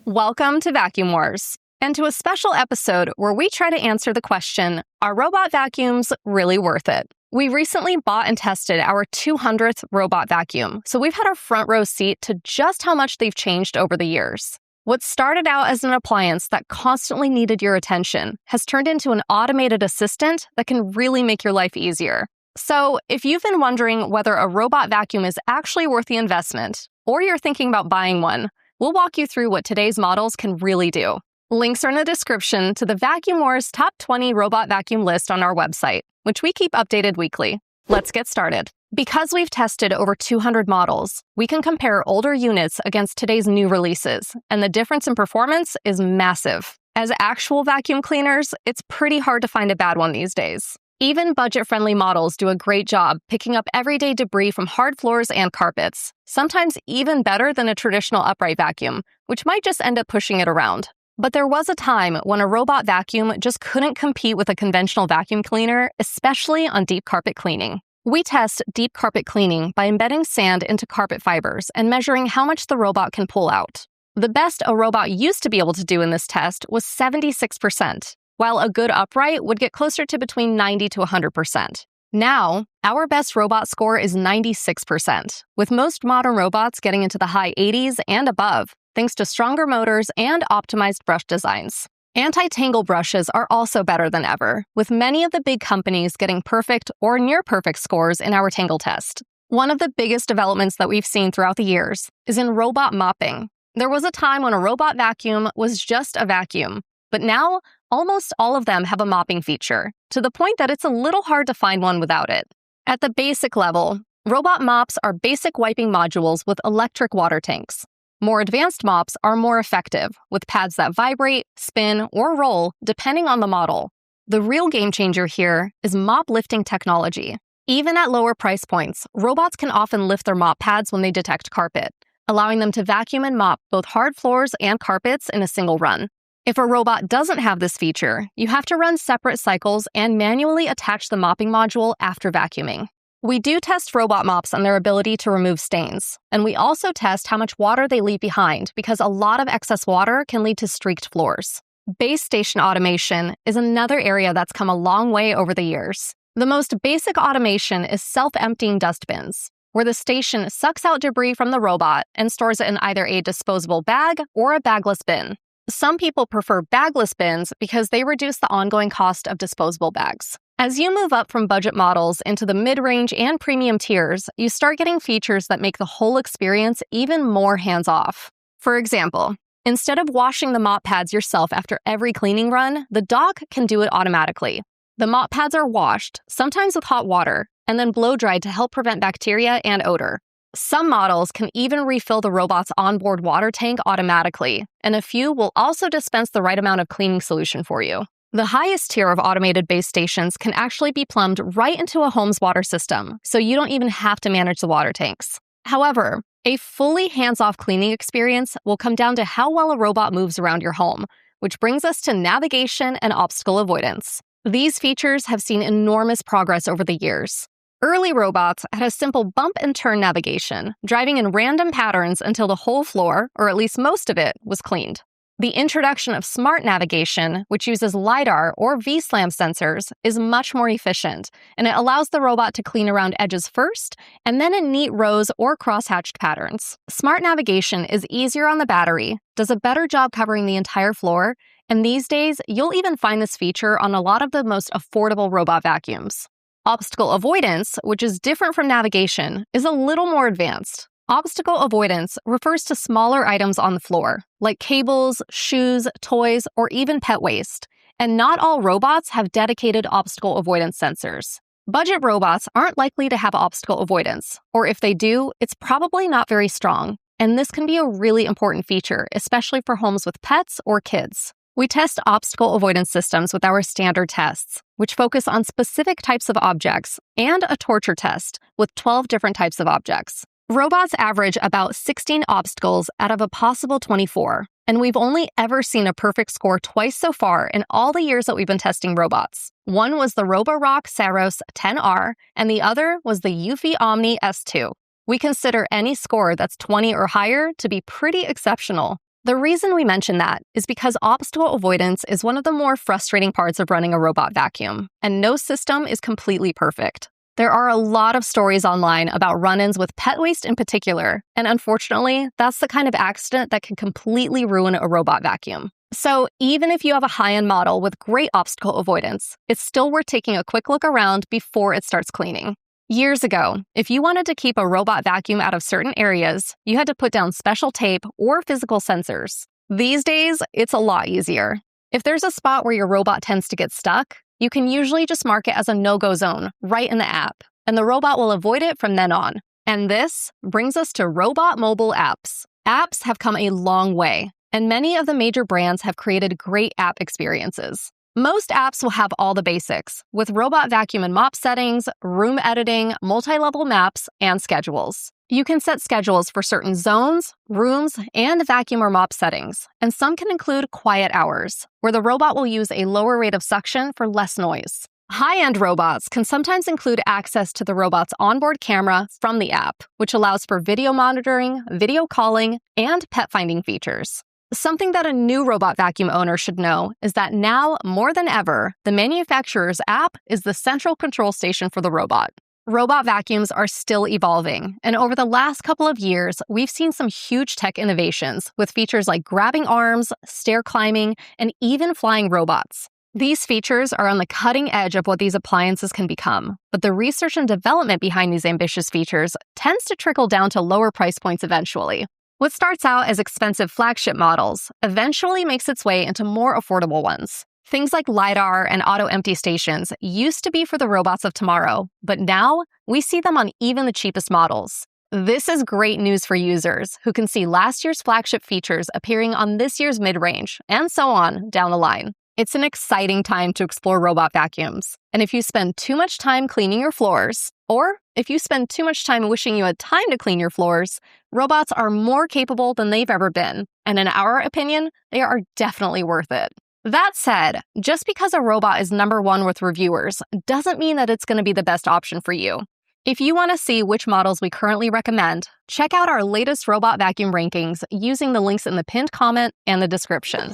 Welcome to Vacuum Wars, and to a special episode where we try to answer the question, are robot vacuums really worth it? We recently bought and tested our 200th robot vacuum, so we've had a front row seat to just how much they've changed over the years. What started out as an appliance that constantly needed your attention has turned into an automated assistant that can really make your life easier. So, if you've been wondering whether a robot vacuum is actually worth the investment, or you're thinking about buying one, we'll walk you through what today's models can really do. Links are in the description to the Vacuum Wars Top 20 Robot Vacuum list on our website, which we keep updated weekly. Let's get started. Because we've tested over 200 models, we can compare older units against today's new releases, and the difference in performance is massive. As actual vacuum cleaners, it's pretty hard to find a bad one these days. Even budget-friendly models do a great job picking up everyday debris from hard floors and carpets, sometimes even better than a traditional upright vacuum, which might just end up pushing it around. But there was a time when a robot vacuum just couldn't compete with a conventional vacuum cleaner, especially on deep carpet cleaning. We test deep carpet cleaning by embedding sand into carpet fibers and measuring how much the robot can pull out. The best a robot used to be able to do in this test was 76%. While a good upright would get closer to between 90 to 100%. Now, our best robot score is 96%, with most modern robots getting into the high 80s and above, thanks to stronger motors and optimized brush designs. Anti-tangle brushes are also better than ever, with many of the big companies getting perfect or near-perfect scores in our tangle test. One of the biggest developments that we've seen throughout the years is in robot mopping. There was a time when a robot vacuum was just a vacuum, but now, almost all of them have a mopping feature, to the point that it's a little hard to find one without it. At the basic level, robot mops are basic wiping modules with electric water tanks. More advanced mops are more effective, with pads that vibrate, spin, or roll, depending on the model. The real game changer here is mop lifting technology. Even at lower price points, robots can often lift their mop pads when they detect carpet, allowing them to vacuum and mop both hard floors and carpets in a single run. If a robot doesn't have this feature, you have to run separate cycles and manually attach the mopping module after vacuuming. We do test robot mops on their ability to remove stains, and we also test how much water they leave behind because a lot of excess water can lead to streaked floors. Base station automation is another area that's come a long way over the years. The most basic automation is self-emptying dustbins, where the station sucks out debris from the robot and stores it in either a disposable bag or a bagless bin. Some people prefer bagless bins because they reduce the ongoing cost of disposable bags. As you move up from budget models into the mid-range and premium tiers, you start getting features that make the whole experience even more hands-off. For example, instead of washing the mop pads yourself after every cleaning run, the dock can do it automatically. The mop pads are washed, sometimes with hot water, and then blow-dried to help prevent bacteria and odor. Some models can even refill the robot's onboard water tank automatically, and a few will also dispense the right amount of cleaning solution for you. The highest tier of automated base stations can actually be plumbed right into a home's water system, so you don't even have to manage the water tanks. However, a fully hands-off cleaning experience will come down to how well a robot moves around your home, which brings us to navigation and obstacle avoidance. These features have seen enormous progress over the years. Early robots had a simple bump and turn navigation, driving in random patterns until the whole floor, or at least most of it, was cleaned. The introduction of smart navigation, which uses LiDAR or V-SLAM sensors, is much more efficient, and it allows the robot to clean around edges first, and then in neat rows or cross-hatched patterns. Smart navigation is easier on the battery, does a better job covering the entire floor, and these days, you'll even find this feature on a lot of the most affordable robot vacuums. Obstacle avoidance, which is different from navigation, is a little more advanced. Obstacle avoidance refers to smaller items on the floor, like cables, shoes, toys, or even pet waste. And not all robots have dedicated obstacle avoidance sensors. Budget robots aren't likely to have obstacle avoidance, or if they do, it's probably not very strong. And this can be a really important feature, especially for homes with pets or kids. We test obstacle avoidance systems with our standard tests, which focus on specific types of objects, and a torture test with 12 different types of objects. Robots average about 16 obstacles out of a possible 24, and we've only ever seen a perfect score twice so far in all the years that we've been testing robots. One was the Roborock Saros 10R, and the other was the Eufy Omni S2. We consider any score that's 20 or higher to be pretty exceptional. The reason we mention that is because obstacle avoidance is one of the more frustrating parts of running a robot vacuum, and no system is completely perfect. There are a lot of stories online about run-ins with pet waste in particular, and unfortunately, that's the kind of accident that can completely ruin a robot vacuum. So even if you have a high-end model with great obstacle avoidance, it's still worth taking a quick look around before it starts cleaning. Years ago, if you wanted to keep a robot vacuum out of certain areas, you had to put down special tape or physical sensors. These days, it's a lot easier. If there's a spot where your robot tends to get stuck, you can usually just mark it as a no-go zone right in the app, and the robot will avoid it from then on. And this brings us to robot mobile apps. Apps have come a long way, and many of the major brands have created great app experiences. Most apps will have all the basics, with robot vacuum and mop settings, room editing, multi-level maps, and schedules. You can set schedules for certain zones, rooms, and vacuum or mop settings, and some can include quiet hours, where the robot will use a lower rate of suction for less noise. High-end robots can sometimes include access to the robot's onboard camera from the app, which allows for video monitoring, video calling, and pet finding features. Something that a new robot vacuum owner should know is that now, more than ever, the manufacturer's app is the central control station for the robot. Robot vacuums are still evolving, and over the last couple of years, we've seen some huge tech innovations with features like grabbing arms, stair climbing, and even flying robots. These features are on the cutting edge of what these appliances can become, but the research and development behind these ambitious features tends to trickle down to lower price points eventually. What starts out as expensive flagship models eventually makes its way into more affordable ones. Things like LiDAR and auto-empty stations used to be for the robots of tomorrow, but now we see them on even the cheapest models. This is great news for users who can see last year's flagship features appearing on this year's mid-range, and so on down the line. It's an exciting time to explore robot vacuums. And if you spend too much time cleaning your floors, or if you spend too much time wishing you had time to clean your floors, robots are more capable than they've ever been. And in our opinion, they are definitely worth it. That said, just because a robot is number one with reviewers doesn't mean that it's going to be the best option for you. If you want to see which models we currently recommend, check out our latest robot vacuum rankings using the links in the pinned comment and the description.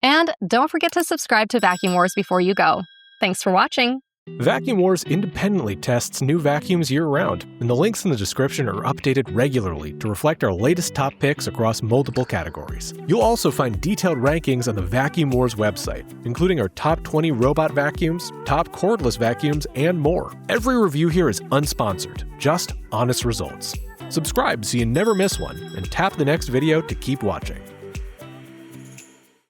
And don't forget to subscribe to Vacuum Wars before you go. Thanks for watching. Vacuum Wars independently tests new vacuums year-round, and the links in the description are updated regularly to reflect our latest top picks across multiple categories. You'll also find detailed rankings on the Vacuum Wars website, including our top 20 robot vacuums, top cordless vacuums, and more. Every review here is unsponsored, just honest results. Subscribe so you never miss one, and tap the next video to keep watching.